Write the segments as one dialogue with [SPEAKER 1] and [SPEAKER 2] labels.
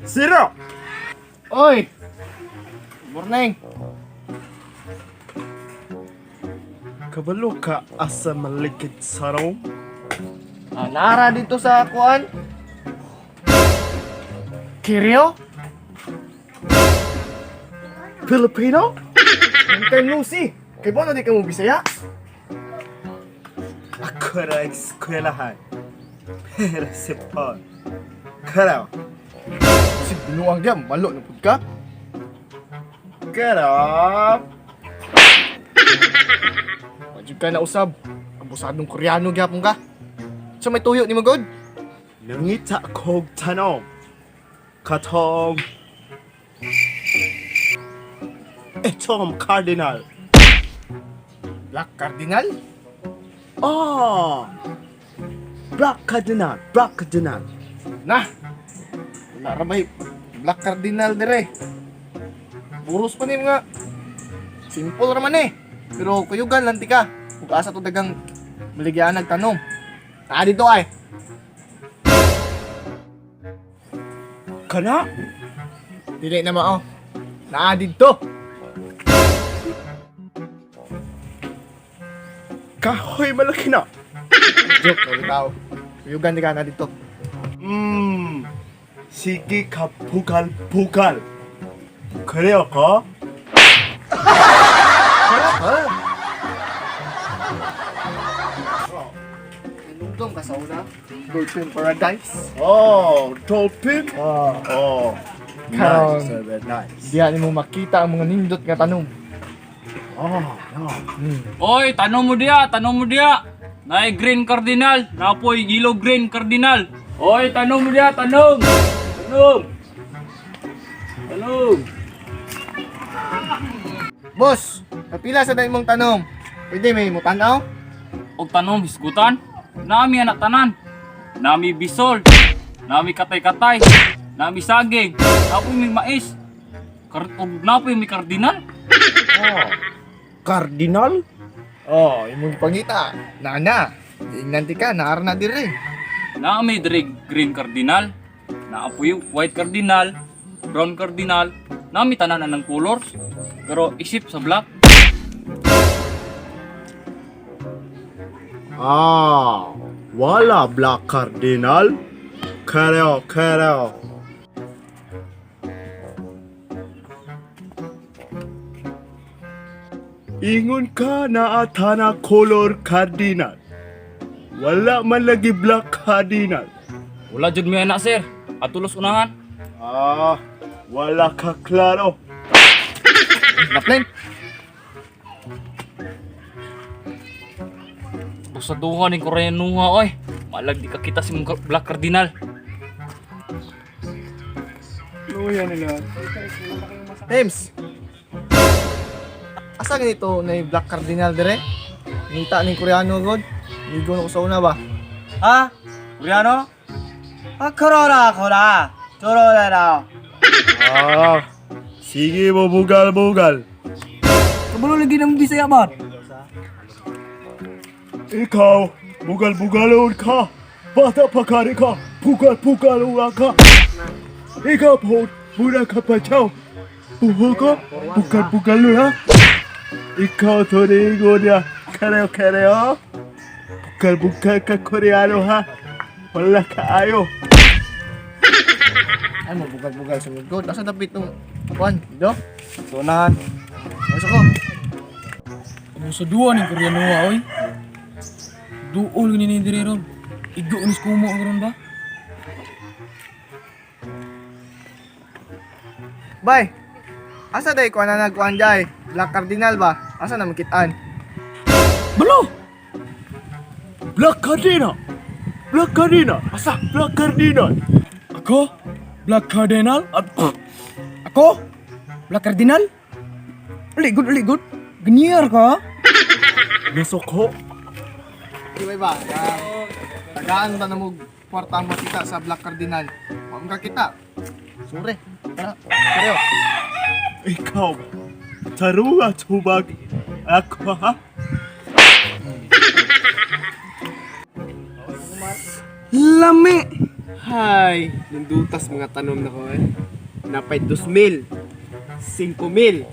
[SPEAKER 1] Zero!
[SPEAKER 2] Oy! Morning!
[SPEAKER 1] Kabalo ka asa malikid sarong?
[SPEAKER 2] Nara dito sa kuan. Kiryo?
[SPEAKER 1] Filipino?
[SPEAKER 2] Ang kay Lucy. Kay Bono di ka mo Bisaya?
[SPEAKER 1] Ako na eskwelahan. Pero sipon. Karaw.
[SPEAKER 2] Si binuang diyan, malo na pud ka.
[SPEAKER 1] Karaw.
[SPEAKER 2] Wajud ka na usab. Abusadong Koreano gyapon ka. Sa may tuyo ni Magod?
[SPEAKER 1] Nangita kog tanong. Katong. Etong cardinal.
[SPEAKER 2] Black Cardinal?
[SPEAKER 1] Oh! Black cardinal. Black cardinal.
[SPEAKER 2] Na. Wala ra bay Black Cardinal dire. Buros pa ni mga simple ra man eh. Pero kuyugan lanti ka. Ug asa to dagang maligyan nagtanom. Dito ay.
[SPEAKER 1] Kana?
[SPEAKER 2] Dili na mao. Naa dito.
[SPEAKER 1] Kahoy malaki na.
[SPEAKER 2] Joke ulit tao. Kuyugan di ka na dito.
[SPEAKER 1] Sige ka bugal. 그래요, 거?
[SPEAKER 2] Nungdong ka sa una. Dolphin Paradise.
[SPEAKER 1] Oh, dolphin?
[SPEAKER 2] Oh.
[SPEAKER 1] Oh,
[SPEAKER 2] Karon.
[SPEAKER 1] nice, very nice.
[SPEAKER 2] Diyan mo makita ang mga nindot nga tanom.
[SPEAKER 1] Oh, no.
[SPEAKER 3] Oy, tanong mo dia. Naay green cardinal, napoy yellow green cardinal. Oy, tanong mo dia, tanong.
[SPEAKER 2] Boss, kapila sa dahil mong tanom. Pwede may mo tanaw?
[SPEAKER 3] Og tanong biskutan, nami anak tanan. Nami bisol, nami katay-katay, nami saging, napoy may mais. Og napoy may cardinal.
[SPEAKER 1] Oh, cardinal?
[SPEAKER 2] Oh, imong pangita. Nana. Nanti ka, naara na dire.
[SPEAKER 3] Nami dire green cardinal, naapoy white cardinal, brown cardinal, nami tanan ng colors. Pero isip sa black.
[SPEAKER 1] Ah, wala black cardinal? 그래요. Ingon ka na atana color cardinal. Wala man lagi black cardinal.
[SPEAKER 3] Wala jud mi anak sir, atulos unahan.
[SPEAKER 1] Ah, wala ka klaro.
[SPEAKER 2] Naplen.
[SPEAKER 3] Sa duha ni Koreanuha oy. Malag di ka kita si mong Black Cardinal.
[SPEAKER 1] Luya nila.
[SPEAKER 2] James. Asa ganito na yung Black Cardinal dire? Nita ni Koreano god. Ligo na ko sa una ba?
[SPEAKER 4] 아? 우리아노? 아 걸어라 저러라
[SPEAKER 1] Ah, sige mo bugal.
[SPEAKER 4] kabalo lagi ng Bisaya man
[SPEAKER 1] Ikaw, bugal-bugalon ka. Bata pa ka rin ka. Bugal-bugalon ka. Ikaw po, muna ka pa chow. Buho ka, bugal-bugalon ha. Ikaw to ringo niya. Kareo. Bugal-bugal ka Koreano ha. Wala ka ayo.
[SPEAKER 2] Ay mo bugal-bugal sa god. Asa dapit nung kuan? Dito? Sa unahan. Asa ko?
[SPEAKER 4] sa duwa ni Koreanuha oy duol ni dire ron igo unis kumo ron ba
[SPEAKER 2] Bay. Asa day kuan na nagkuan jay? Black Cardinal ba? Asa na makitaan?
[SPEAKER 4] balo
[SPEAKER 1] Black Cardinal. Asa? Black Cardinal.
[SPEAKER 4] ako Black Cardinal ako Black Cardinal Ligot Genier ka
[SPEAKER 1] Nasok ko.
[SPEAKER 2] Di ba? Tagaan ba na mo kwarta mo kita sa Black Cardinal? Huwag ka kita. Sure. Tara. Kareo.
[SPEAKER 1] Ikaw, taruga tubag. Ako ha?
[SPEAKER 4] lami
[SPEAKER 5] Hay, nindutas mga tanom na ko eh. Napay 2,000, 5,000,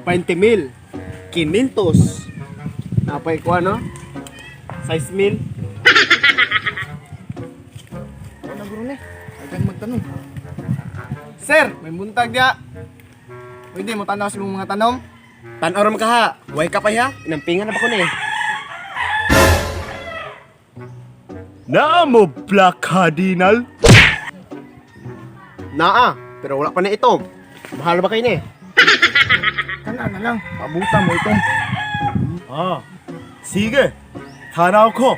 [SPEAKER 5] 20,000, 500. Napay ko ano? 6,000.
[SPEAKER 2] Ano bro ni? Agang magtanong. Sir, may buntag dia. Pwede mo tanaw sa mga tanom?
[SPEAKER 5] Tan-or ka ha. Way ka pa ya. Inampingan na ba ko ni?
[SPEAKER 1] Namo Black Cardinal.
[SPEAKER 5] Naa, pero wala pa na ito. Mahal ba kayo ni?
[SPEAKER 2] Kana na lang. Pabuta mo ito.
[SPEAKER 1] Ah, sige. Tanaw ko.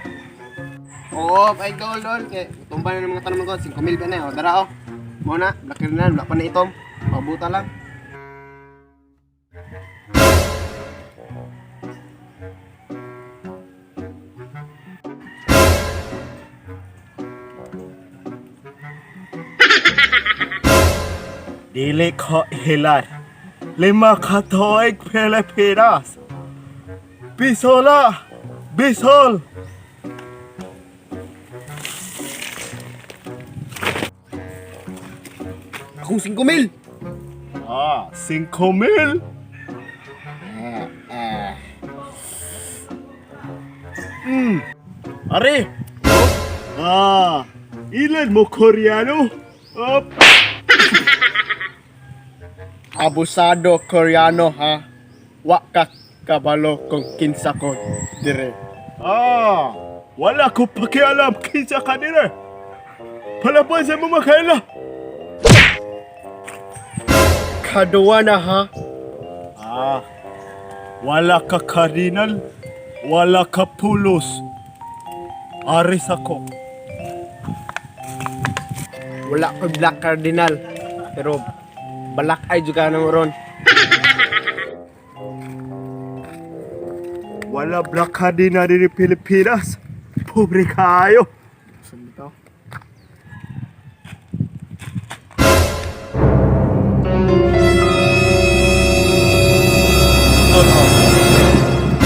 [SPEAKER 5] Oo, ay dol. Tumba na ng mga tanom ko. 5,000 ba na o. Dara o. Muna, lakir na. Wala pa na ito. Pabuta lang.
[SPEAKER 1] Dili ko hilar. 5 katoik Pilipinas. Bisola. Bisol.
[SPEAKER 5] Akong 5,000.
[SPEAKER 1] Ah, 5,000. Are. Ah, ilan mo Koreano? Up.
[SPEAKER 5] Abusado Koreano ha. Wa ka kabalo kung kinsa ko dire.
[SPEAKER 1] Ah, wala ko pakialam kinsa kanila. Palabasan mo makaila.
[SPEAKER 5] Kaduwa na ha.
[SPEAKER 1] Ah, wala ka cardinal, wala ka pulos. Aris ako.
[SPEAKER 5] Wala ko Black Cardinal. Pero balak ay juga na mo ron.
[SPEAKER 1] Wala Black Cardinal di Pilipinas. Pobre kayo.
[SPEAKER 2] Sumito.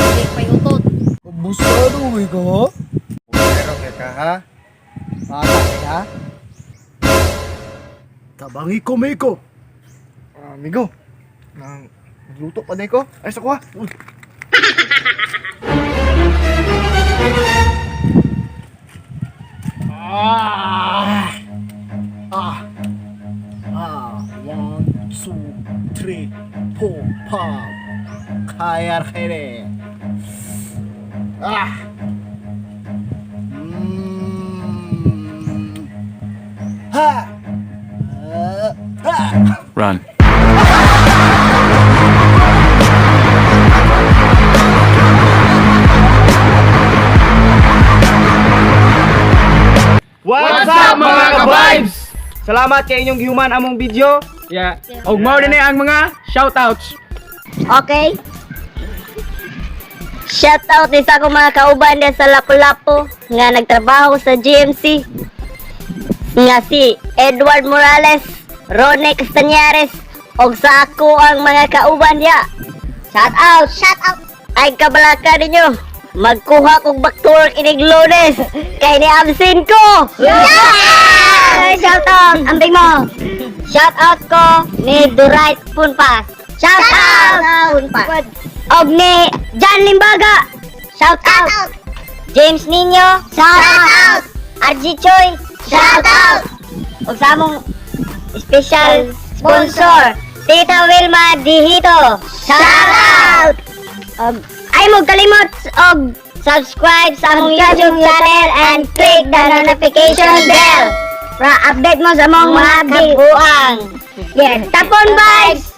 [SPEAKER 6] Hindi pa yung utot.
[SPEAKER 4] Abusado kay ka ha?
[SPEAKER 2] Pero ka ha? Bata ha?
[SPEAKER 1] Tabangi ko, Miko.
[SPEAKER 2] Amigo. Nang magluto pa na ko. Ay, sa kuha.
[SPEAKER 1] One, two, three, four, five. Kaya kere. Ah. Ha.
[SPEAKER 3] Run.
[SPEAKER 7] What's up mga ka-vibes? Salamat kay inyong gihuman among video. Yeah. Og mao din ang mga shoutouts.
[SPEAKER 6] Okay. Shout out din sa akong mga kauban din sa Lapu-Lapu nga nagtrabaho sa GMC. Nga si Edward Morales, Rone Castañares, og sa ako ang mga kauban niya. Shout out! Shout out! Ay kabalaka ninyo! Magkuha kong baktur inig Lunes kay ni Absin ko! Yeah! Shout out! Ambing mo! Shout out ko ni Durite Punpas. Shout out! Punpas. Og ni John Limbaga. Shout out! James Nino. Shout out! RG Choi. Shout out! Og sa among special sponsor, Tita Wilma Dihito. Shout out! Ay mo kalimot og subscribe sa among YouTube channel and click the notification bell para update mo sa among mga kabuang. Yeah, Tapon Vibes!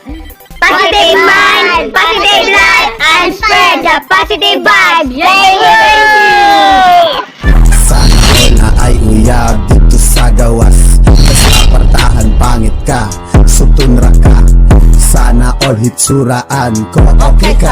[SPEAKER 6] Positive mind, positive life, and spread the positive vibes! Thank you!
[SPEAKER 8] Sana all na ay uyab dito sa gawas. Sa apartahan pangit ka, sutunra ka. Sana all hitsuraan ko okay ka.